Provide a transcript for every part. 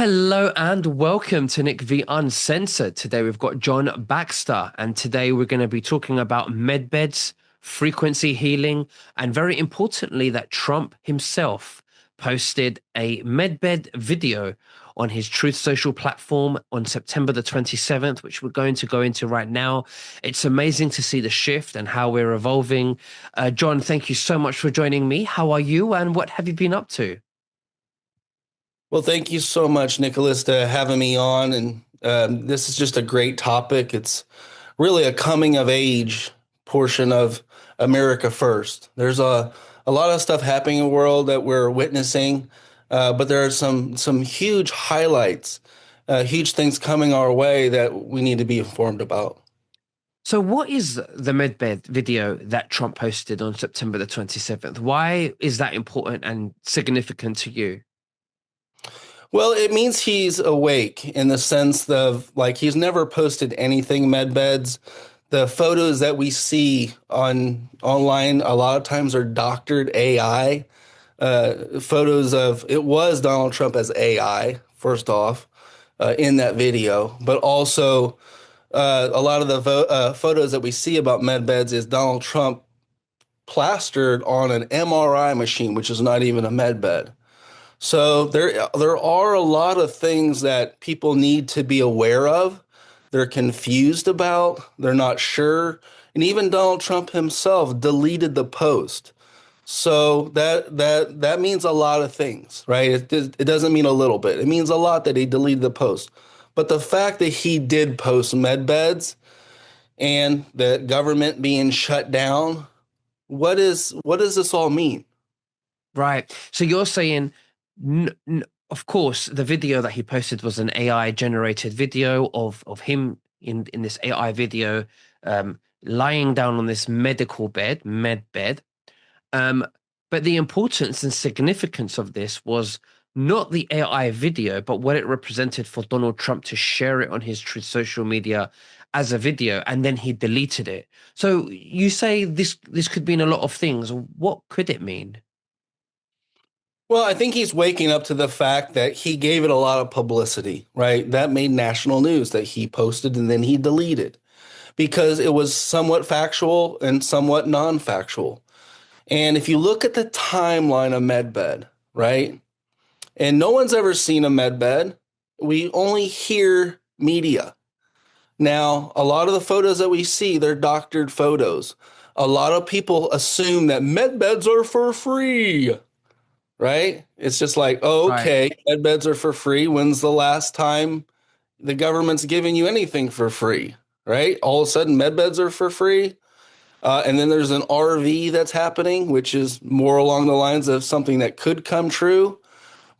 Hello and welcome to Nick V Uncensored. Today we've got John Baxter, and today we're going to be talking about medbeds, frequency healing, and very importantly, that Trump himself posted a medbed video on his Truth Social platform on September the 27th, which we're going to go into right now. It's amazing to see the shift and how we're evolving. John, thank you so much for joining me. How are you, and what have you been up to? Well, thank you so much, Nicholas, to having me on. And this is just a great topic. It's really a coming of age portion of America First. There's a lot of stuff happening in the world that we're witnessing, but there are some huge highlights, huge things coming our way that we need to be informed about. So, what is the Medbed video that Trump posted on September the 27th? Why is that important and significant to you? Well, it means he's awake in the sense of like he's never posted anything med beds. The photos that we see on online a lot of times are doctored AI. Photos of it was Donald Trump as AI, first off, in that video, but also a lot of the photos that we see about med beds is Donald Trump plastered on an MRI machine, which is not even a med bed. So there are a lot of things that people need to be aware of. They're confused about, they're not sure. And even Donald Trump himself deleted the post. So that means a lot of things, right? It doesn't mean a little bit. It means a lot that he deleted the post. But the fact that he did post med beds and the government being shut down, what does this all mean? Right. So, you're saying, of course, the video that he posted was an AI generated video of him in this AI video, lying down on this medical bed, med bed. Um, but the importance and significance of this was not the AI video, but what it represented for Donald Trump to share it on his social media as a video, and then he deleted it. So you say this could mean a lot of things. What could it mean? Well, I think he's waking up to the fact that he gave it a lot of publicity, right? That made national news that he posted and then he deleted because it was somewhat factual and somewhat non-factual. And if you look at the timeline of Medbed, right? And no one's ever seen a Medbed. We only hear media. Now, a lot of the photos that we see, they're doctored photos. A lot of people assume that medbeds are for free, right? It's just like, oh, Right. okay, med beds are for free. When's the last time the government's giving you anything for free, right? All of a sudden, med beds are for free. And then there's an RV that's happening, which is more along the lines of something that could come true.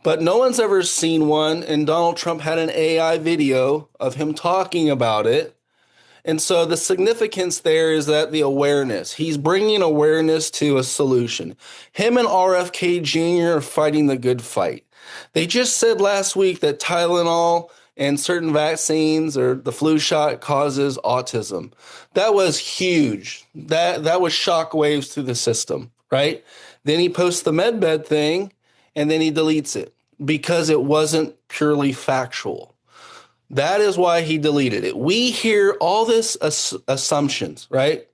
But no one's ever seen one. And Donald Trump had an AI video of him talking about it. And so the significance there is that the awareness, he's bringing awareness to a solution. Him and RFK Jr. are fighting the good fight. They just said last week that Tylenol and certain vaccines or the flu shot causes autism. That was huge. That was shockwaves through the system, right? Then he posts the medbed thing and then he deletes it because it wasn't purely factual. That is why he deleted it. We hear all this assumptions, right?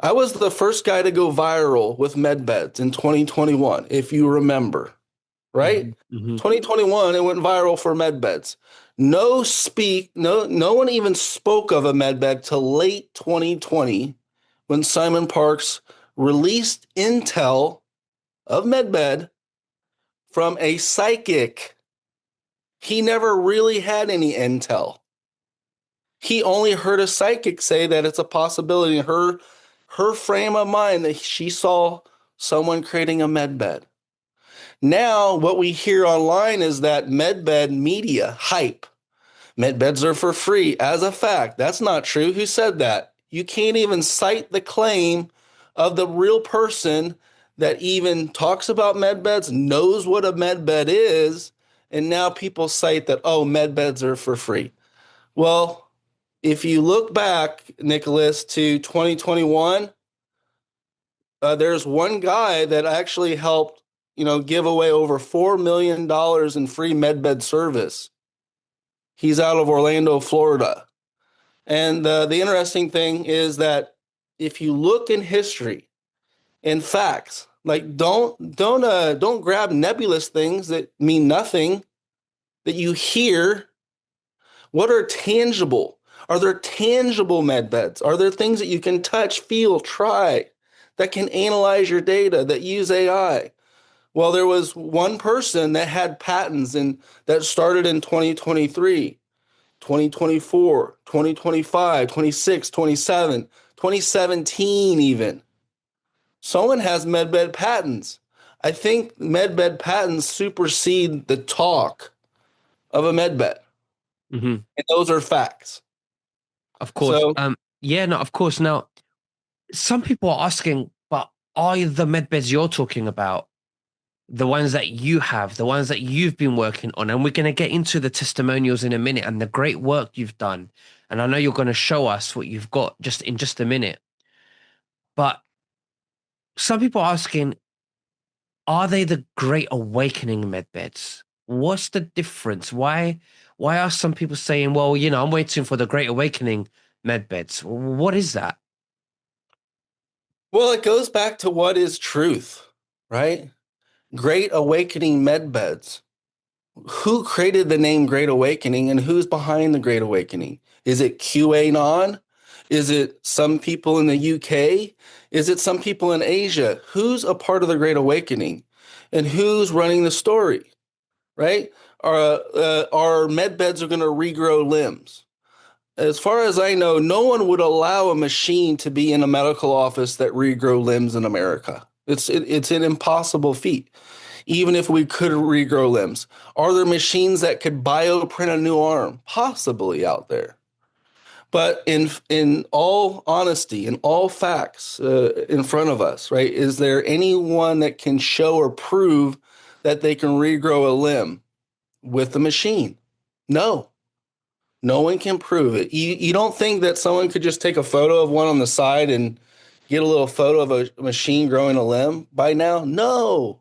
I was the first guy to go viral with medbeds in 2021, if you remember, right? Hmm. Hmm. 2021, it went viral for medbeds. No one even spoke of a medbed till late 2020 when Simon Parks released intel of medbed from a psychic. He never really had any intel. He only heard a psychic say that it's a possibility in her frame of mind that she saw someone creating a medbed. Now, what we hear online is that medbed media hype. Medbeds are for free as a fact. That's not true. Who said that? You can't even cite the claim of the real person that even talks about medbeds, knows what a medbed is, and now people cite that, oh, medbeds are for free. Well, if you look back, Nicholas, to 2021, there's one guy that actually helped give away over $4 million in free Medbed service. He's out of Orlando, Florida. And the interesting thing is that if you look in history and facts, like don't grab nebulous things that mean nothing that you hear. What are tangible? Are there tangible med beds? Are there things that you can touch, feel, try that can analyze your data that use AI? Well, there was one person that had patents and that started in 2023, 2024, 2025, 26, 27, 2017 even. Someone has medbed patents. I think medbed patents supersede the talk of a medbed. Hmm. And those are facts. Of course. So, Yeah, no, of course. Now, some people are asking, but are the med beds you're talking about the ones that you have, the ones that you've been working on? And we're going to get into the testimonials in a minute and the great work you've done. And I know you're going to show us what you've got just in just a minute. But some people are asking, are they the Great Awakening med beds? What's the difference? Why are some people saying, well, I'm waiting for the Great Awakening med beds? What is that? well, it goes back to what is truth, right? Great Awakening medbeds. Who created the name Great Awakening and who's behind the Great Awakening? Is it QAnon? Is it some people in the UK? Is it some people in Asia? Who's a part of the Great Awakening? And who's running the story, right? Our med beds are going to regrow limbs. As far as I know, no one would allow a machine to be in a medical office that regrow limbs in America. It's an impossible feat, even if we could regrow limbs. Are there machines that could bioprint a new arm? Possibly out there. But in all honesty, in all facts in front of us, right? Is there anyone that can show or prove that they can regrow a limb with a machine? No. No one can prove it. You don't think that someone could just take a photo of one on the side and get a little photo of a machine growing a limb by now? No.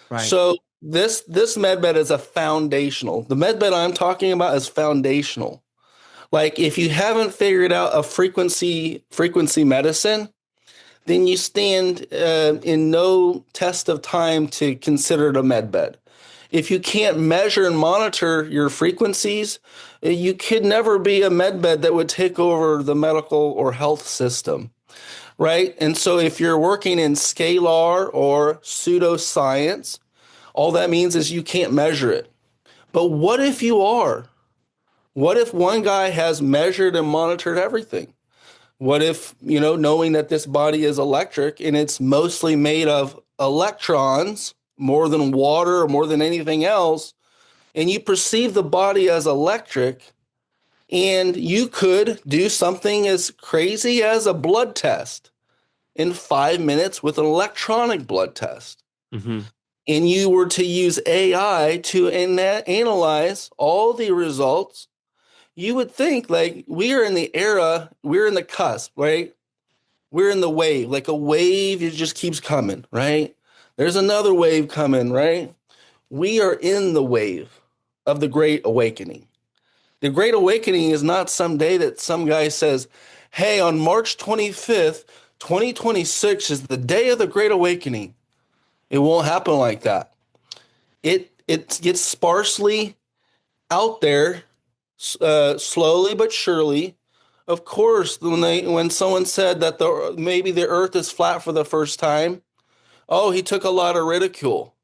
Right. So this medbed is a foundational. The medbed I'm talking about is foundational. Like if you haven't figured out a frequency medicine, then you stand in no test of time to consider it a medbed. If you can't measure and monitor your frequencies, you could never be a medbed that would take over the medical or health system, right? And so if you're working in scalar or pseudoscience, all that means is you can't measure it. But what if you are? What if one guy has measured and monitored everything? What if, knowing that this body is electric and it's mostly made of electrons more than water or more than anything else, and you perceive the body as electric, and you could do something as crazy as a blood test in 5 minutes with an electronic blood test. Hmm. And you were to use AI to analyze all the results, you would think like we are in the era, we're in the cusp, right? We're in the wave, like a wave, it just keeps coming, right? There's another wave coming, right? We are in the wave of the Great Awakening. The Great Awakening is not some day that some guy says, hey, on March 25th, 2026 is the day of the Great Awakening. It won't happen like that. It gets sparsely out there, slowly but surely. Of course, when someone said that maybe the Earth is flat for the first time, oh, he took a lot of ridicule.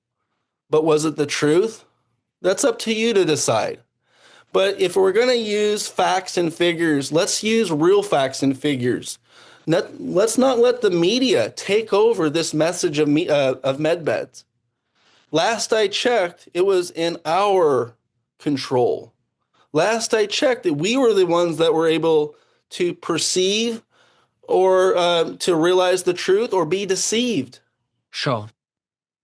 But was it the truth? That's up to you to decide. But if we're going to use facts and figures, let's use real facts and figures. Let's not let the media take over this message of medbeds. Last I checked, it was in our control. Last I checked, we were the ones that were able to perceive or to realize the truth or be deceived. Sure.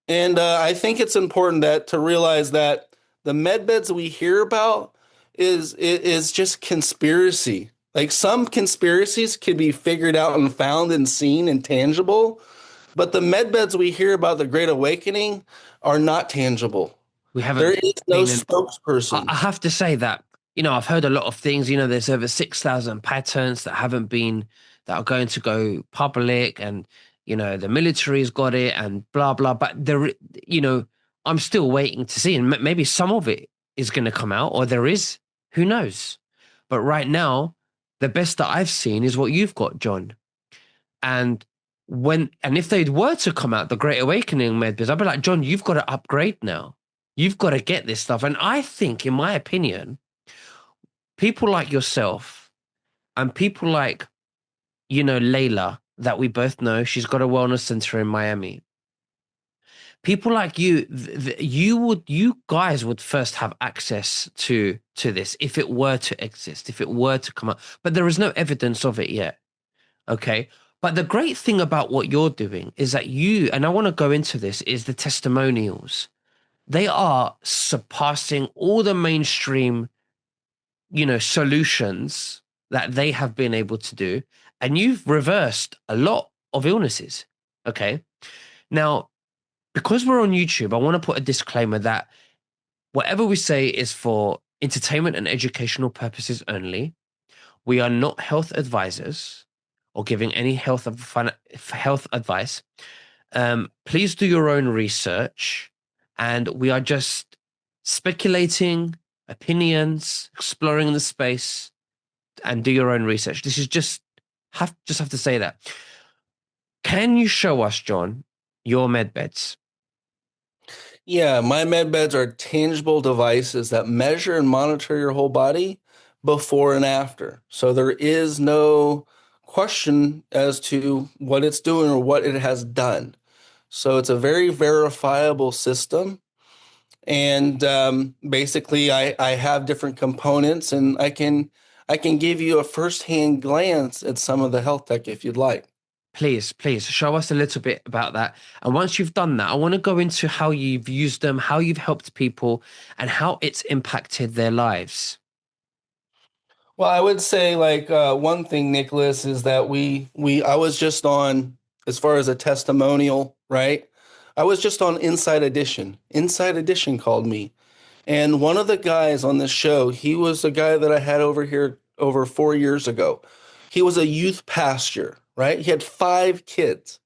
And I think it's important that to realize that the medbeds we hear about is just conspiracy. Like some conspiracies could be figured out and found and seen and tangible, But the med beds we hear about the Great Awakening are not tangible. We There haven't is no seen an I spokesperson. have to say that, I've heard a lot of things. There's over 6,000 patents that haven't been, that are going to go public, and, the military's got it and blah, blah. But you know, I'm still waiting to see. And maybe some of it is going to come out, or there is, who knows? But right now, the best that I've seen is what you've got, John. And if they were to come out, the Great Awakening Medbeds, I'd be like, John, you've got to upgrade now. You've got to get this stuff. And I think, in my opinion, people like yourself and people like, Layla, that we both know, she's got a wellness center in Miami. People like you, you guys would first have access to this if it were to exist, if it were to come out. But there is no evidence of it yet. Okay. But the great thing about what you're doing is that and I want to go into this, is the testimonials. They are surpassing all the mainstream, solutions that they have been able to do. And you've reversed a lot of illnesses. Okay. Now, because we're on YouTube, I want to put a disclaimer that whatever we say is for entertainment and educational purposes only. We are not health advisors or giving any health advice. Please do your own research, and we are just speculating, opinions, exploring the space, and do your own research. This is have to say that. Can you show us, John, your med beds? Yeah, my med beds are tangible devices that measure and monitor your whole body before and after. So there is no question as to what it's doing or what it has done. So it's a very verifiable system. And basically, I have different components, and I can give you a firsthand glance at some of the health tech if you'd like. Please show us a little bit about that. And once you've done that, I want to go into how you've used them, how you've helped people, and how it's impacted their lives. Well, I would say like one thing, Nicholas, is that we I was just on, as far as a testimonial, right? I was just on Inside Edition. Inside Edition called me, and one of the guys on this show, he was a guy that I had over here over 4 years ago. He was a youth pastor, right? He had 5 kids,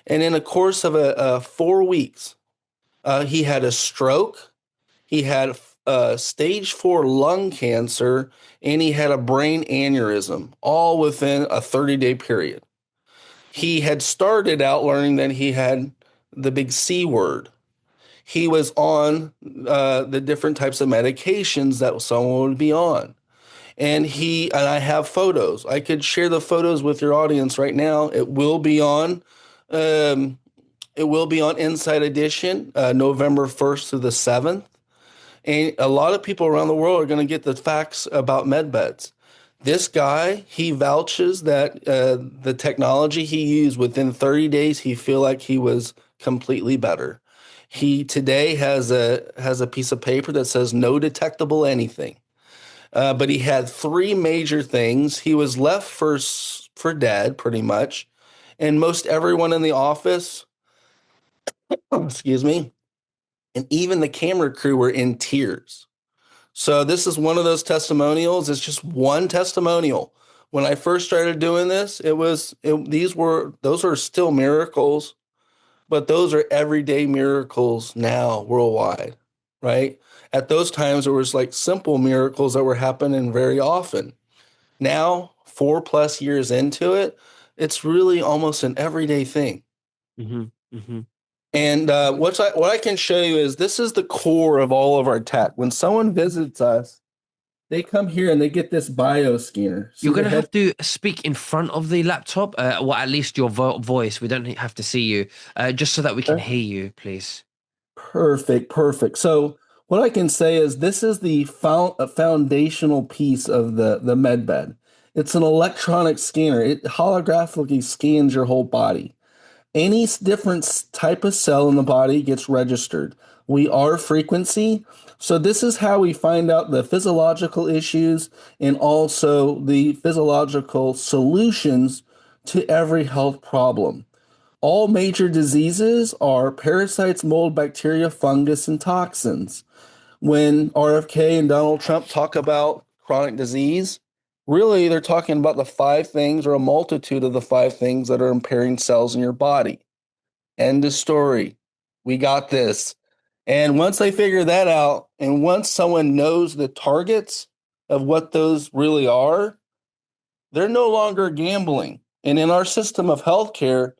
and in a course of 4 weeks, he had a stroke. He had stage 4 lung cancer, and he had a brain aneurysm, all within a 30-day period. He had started out learning that he had the big C word. He was on the different types of medications that someone would be on. And I have photos. I could share the photos with your audience right now. Um, it will be on Inside Edition, November 1st to the 7th. And a lot of people around the world are going to get the facts about med beds. This guy, he vouches that the technology he used within 30 days, he feel like he was completely better. He today has a piece of paper that says no detectable anything. But he had 3 major things. He was left for dead, pretty much, and most everyone in the office, excuse me, and even the camera crew were in tears. So this is one of those testimonials. It's just one testimonial. When I first started doing this, those are still miracles, but those are everyday miracles now worldwide, right? At those times, there was like simple miracles that were happening very often. Now, 4+ years into it, it's really almost an everyday thing. Mm-hmm, mm-hmm. And what I can show you is this is the core of all of our tech. When someone visits us, they come here and they get this bio scanner. See You're the going to head? have to speak in front of the laptop, or at least your voice. We don't have to see you, just so that we can hear you, please. Perfect, perfect. So what I can say is this is the foundational piece of the med bed. It's an electronic scanner. It holographically scans your whole body. Any different type of cell in the body gets registered. We are frequency. So this is how we find out the physiological issues and also the physiological solutions to every health problem. All major diseases are parasites, mold, bacteria, fungus, and toxins. When RFK and Donald Trump talk about chronic disease, really they're talking about the five things or a multitude of the five things that are impairing cells in your body. End of story. We got this. And once they figure that out, and once someone knows the targets of what those really are, they're no longer gambling. And in our system of healthcare,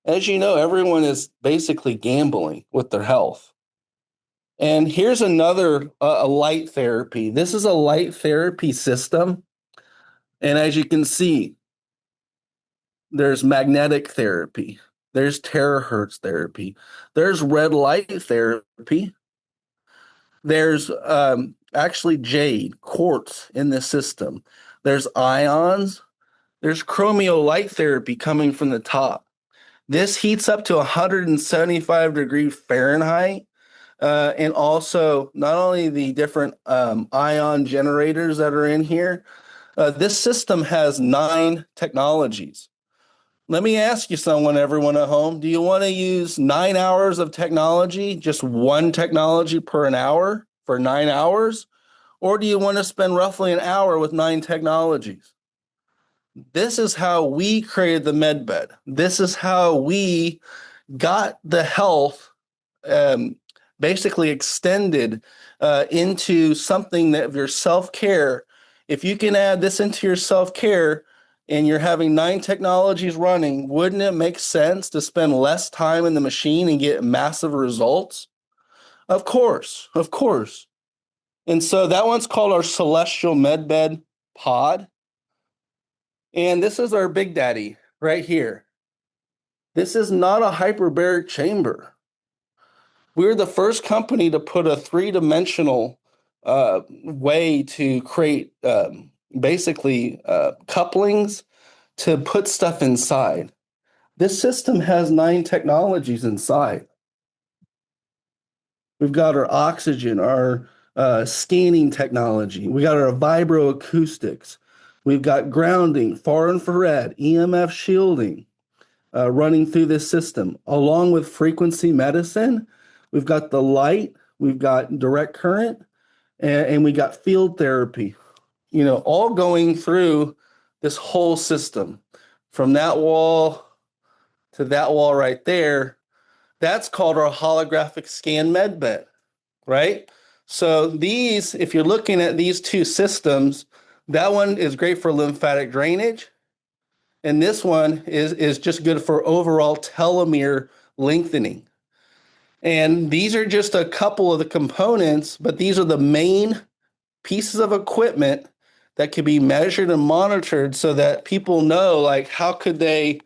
as you know, everyone is basically gambling with their health. And here's another a light therapy. This is a light therapy system. And as you can see, there's magnetic therapy, there's terahertz therapy, there's red light therapy, there's actually jade, quartz in this system, there's ions, there's chromio light therapy coming from the top. This heats up to 175 Fahrenheit. And also, not only the different ion generators that are in here, this system has 9 technologies. Let me ask you someone, everyone at home, do you want to use 9 hours of technology, just one technology per an hour for 9 hours? Or do you want to spend roughly an hour with 9 technologies? This is how we created the Medbed. This is how we got the health um, basically extended into something that of your self-care. If you can add this into your self-care and you're having 9 technologies running, wouldn't it make sense to spend less time in the machine and get massive results? Of course, of course. And so that one's called our Celestial Medbed Pod. And this is our Big Daddy right here. This is not a hyperbaric chamber. We were the first company to put a 3-dimensional way to create basically couplings to put stuff inside. This system has 9 technologies inside. We've got our oxygen, our scanning technology. We got our vibroacoustics. We've got grounding, far infrared, EMF shielding running through this system, along with frequency medicine. We've got the light, we've got direct current, and we got field therapy, all going through this whole system from that wall to that wall right there. That's called our holographic scan medbed, right? So these, if you're looking at these two systems, that one is great for lymphatic drainage. And this one is just good for overall telomere lengthening. And these are just a couple of the components, but these are the main pieces of equipment that can be measured and monitored so that people know, like, how could they,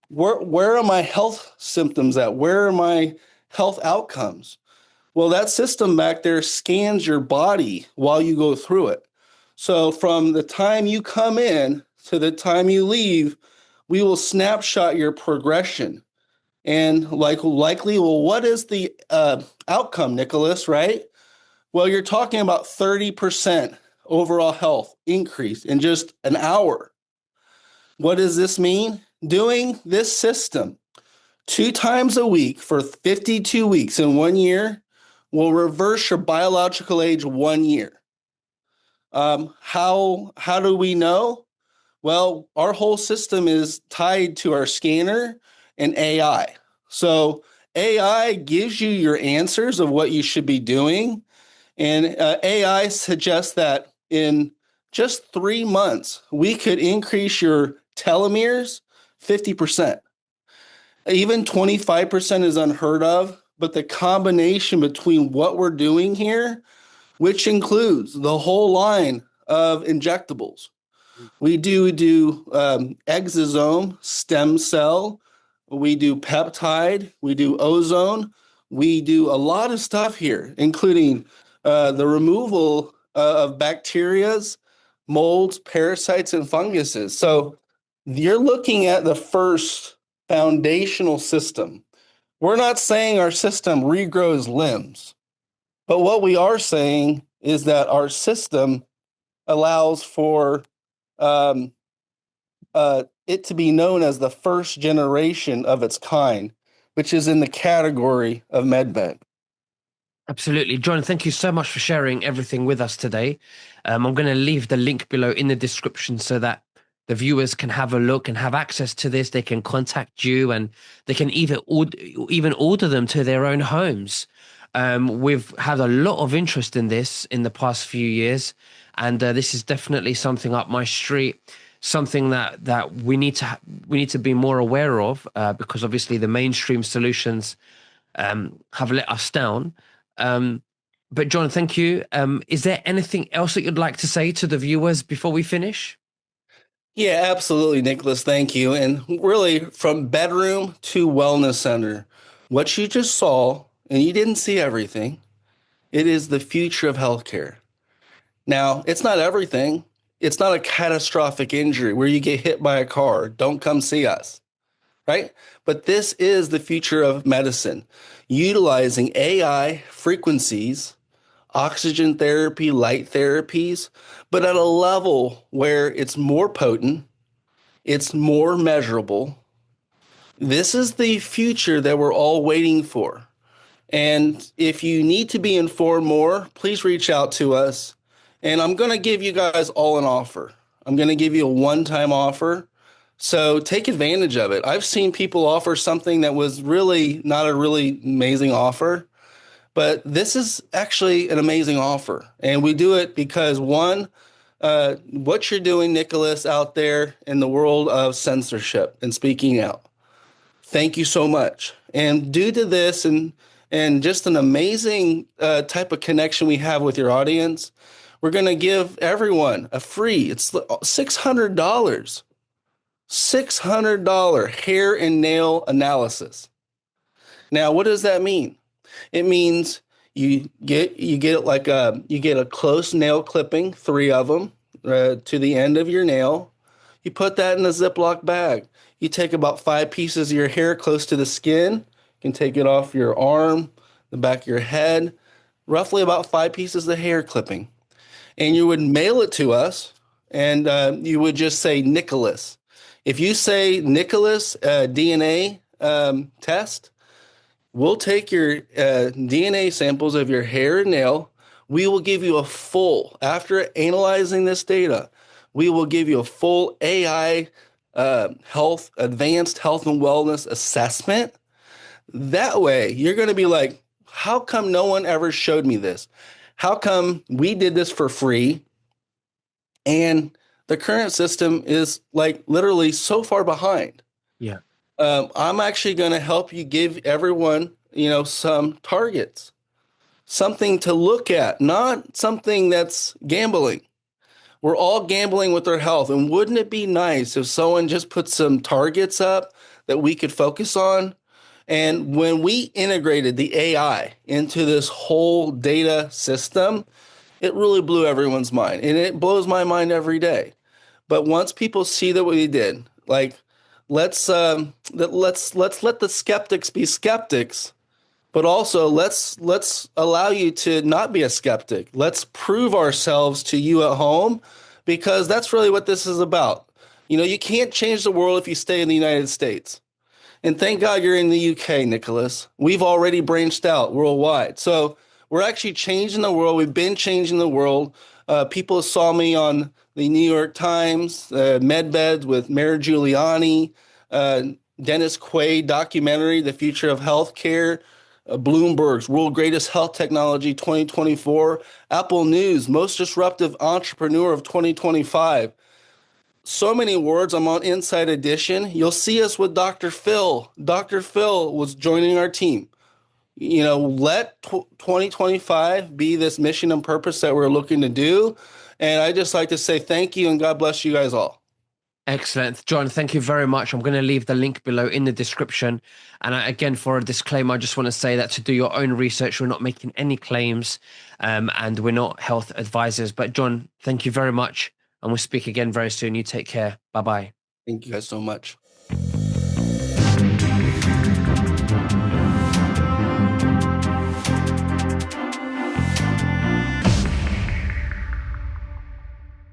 where are my health symptoms at? Where are my health outcomes? Well, that system back there scans your body while you go through it. So from the time you come in to the time you leave, we will snapshot your progression. And likely, well, what is the outcome, Nicholas, right? Well, you're talking about 30% overall health increase in just an hour. What does this mean? Doing this system 2 times a week for 52 weeks in 1 year will reverse your biological age 1 year. How do we know? Well, our whole system is tied to our scanner and AI. So AI gives you your answers of what you should be doing. And AI suggests that in just 3 months, we could increase your telomeres 50%. Even 25% is unheard of, but the combination between what we're doing here, which includes the whole line of injectables. We do exosome, stem cell, we do peptide, we do ozone, we do a lot of stuff here, including the removal of bacterias, molds, parasites, and funguses. So you're looking at the first foundational system. We're not saying our system regrows limbs, but what we are saying is that our system allows for it to be known as the first generation of its kind, which is in the category of Medbed. Absolutely. John, thank you so much for sharing everything with us today. I'm going to leave the link below in the description so that the viewers can have a look and have access to this. They can contact you and they can even order them to their own homes. We've had a lot of interest in this in the past few years, and this is definitely something up my street, something that we need to be more aware of, because obviously the mainstream solutions have let us down. Um, but John, thank you. Is there anything else that you'd like to say to the viewers before we finish? Yeah, absolutely, Nicholas. Thank you. And really, from bedroom to wellness center, what you just saw, and you didn't see everything, it is the future of healthcare. Now, it's not everything. It's not a catastrophic injury where you get hit by a car. Don't come see us, right? But this is the future of medicine, utilizing AI frequencies, oxygen therapy, light therapies, but at a level where it's more potent, it's more measurable. This is the future that we're all waiting for. And if you need to be informed more, please reach out to us. And I'm going to give you guys all an offer. I'm going to give you a one-time offer. So take advantage of it. I've seen people offer something that was really not a really amazing offer, but this is actually an amazing offer. And we do it because one, what you're doing, Nicholas, out there in the world of censorship and speaking out. Thank you so much. And due to this and just an amazing type of connection we have with your audience, we're going to give everyone a free, it's $600, $600 hair and nail analysis. Now, what does that mean? It means you get a close nail clipping, three of them, to the end of your nail. You put that in a Ziploc bag. You take about 5 pieces of your hair close to the skin. You can take it off your arm, the back of your head, roughly about 5 pieces of hair clipping. And you would mail it to us, and you would just say Nicholas. If you say Nicholas DNA test, we'll take your DNA samples of your hair and nail. We will give you a full, after analyzing this data, we will give you a full AI advanced health and wellness assessment. That way, you're going to be like, how come no one ever showed me this? How come we did this for free? And the current system is like literally so far behind. Yeah. I'm actually going to help you give everyone, some targets, something to look at, not something that's gambling. We're all gambling with our health. And wouldn't it be nice if someone just put some targets up that we could focus on? And when we integrated the AI into this whole data system, it really blew everyone's mind. And it blows my mind every day. But once people see that what we did, like let's let the skeptics be skeptics, but also let's allow you to not be a skeptic. Let's prove ourselves to you at home, because that's really what this is about. You can't change the world if you stay in the United States. And thank God you're in the UK, Nicholas. We've already branched out worldwide. So we're actually changing the world. We've been changing the world. People saw me on the New York Times, Medbed with Mayor Giuliani, Dennis Quaid documentary, The Future of Healthcare, Bloomberg's World Greatest Health Technology 2024, Apple News, Most Disruptive Entrepreneur of 2025. So many words. I'm on Inside Edition. You'll see us with Dr. Phil. Dr. Phil was joining our team. Let 2025 be this mission and purpose that we're looking to do. And I just like to say thank you and God bless you guys all. Excellent. John, thank you very much. I'm going to leave the link below in the description. And again, for a disclaimer, I just want to say that to do your own research, we're not making any claims, and we're not health advisors. But John, thank you very much. And we'll speak again very soon. You take care. Bye-bye. Thank you guys so much.